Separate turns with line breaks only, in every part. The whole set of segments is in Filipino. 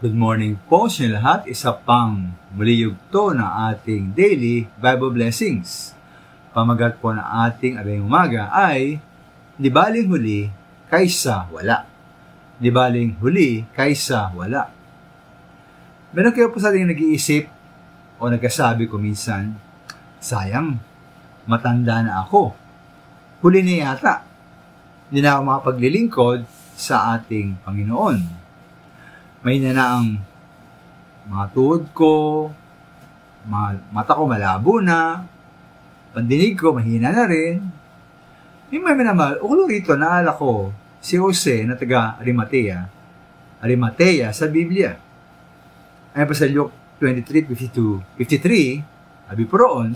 Good morning po sa inyo lahat. Isa pang muli yugto na ating daily Bible blessings. Pamagat po na ating aring umaga ay di baling huli kaysa wala. Di baling huli kaysa wala. Meron kayo po sa ating nag-iisip o nagkasabi ko minsan, sayang, matanda na ako. Huli na yata. Hindi na ako makapaglilingkod sa ating Panginoon. May na ang mga tuhod ko, mata ko malabo na, pandinig ko mahina na rin. May naman, ulo rito, naala ko si Jose na taga Arimatea sa Biblia. Ay pa sa Luke 23:52-53, sabi po roon,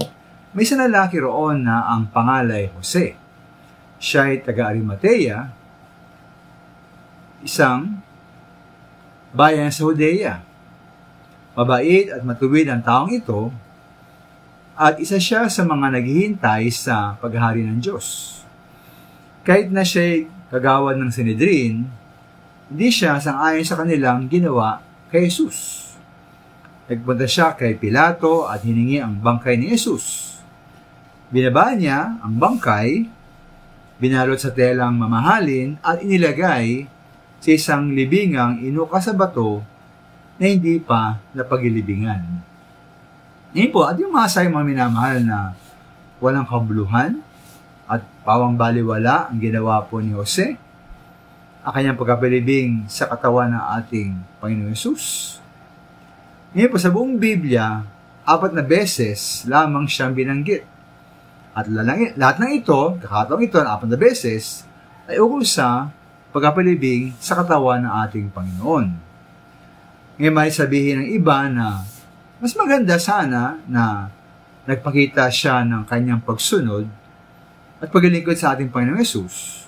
may isang lalaki roon na ang pangalay Jose. Siya ay taga Arimatea, isang bayan sa Judea. Mabait at matuwid ang taong ito at isa siya sa mga naghihintay sa paghahari ng Diyos. Kahit na siya'y kagawad ng Sanhedrin, hindi siya sang-ayon sa kanilang ginawa kay Jesus. Nagpunta siya kay Pilato at hiningi ang bangkay ni Jesus. Binaba niya ang bangkay, binalot sa telang mamahalin at inilagay sa isang libingang inuka sa bato na hindi pa napagilibingan. Ngayon po, at yung mga minamahal na walang kabuluhan at pawang baliwala ang ginawa po ni Jose, ang kanyang pagkapilibing sa katawan ng ating Panginoon Yesus. Ngayon po, sa buong Biblia, 4 na beses lamang siyang binanggit. At lahat ng ito, kakataong ito, 4 na beses, ay ukol sa pagkapalibing sa katawan ng ating Panginoon. Ngayon may sabihin ng iba na mas maganda sana na nagpakita siya ng kanyang pagsunod at paglilingkod sa ating Panginoong Yesus.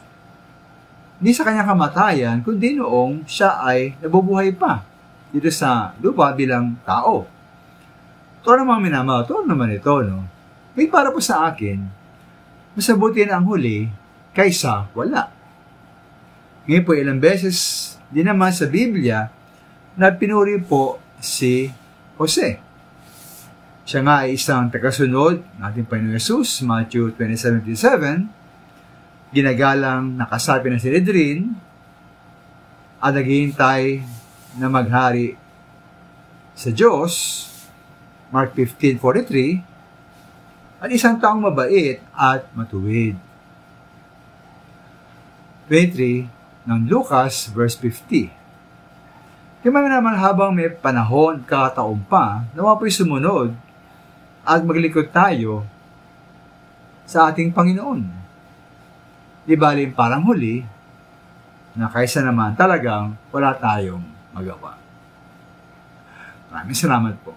Hindi sa kanyang kamatayan, kundi noong siya ay nabubuhay pa dito sa lupa bilang tao. Ito namang minamahal, ito naman ito, no? May para po sa akin, mas mabuti na ang huli kaysa wala. Ngayon po, ilang beses din naman sa Biblia na pinuri po si Jose. Siya nga ay isang tagasunod ng ating Panginoon Yesus, Matthew 27:7, ginagalang nakasapi ng Sanhedrin at naghihintay na maghari sa Diyos, Mark 15:43, at isang taong mabait at matuwid. 23 ng Lucas, verse 50. Kaya naman habang may panahon, kakataon pa, nawa po'y sumunod at maglikod tayo sa ating Panginoon. Di baling parang huli, na kaysa naman talagang wala tayong magawa. Maraming salamat po.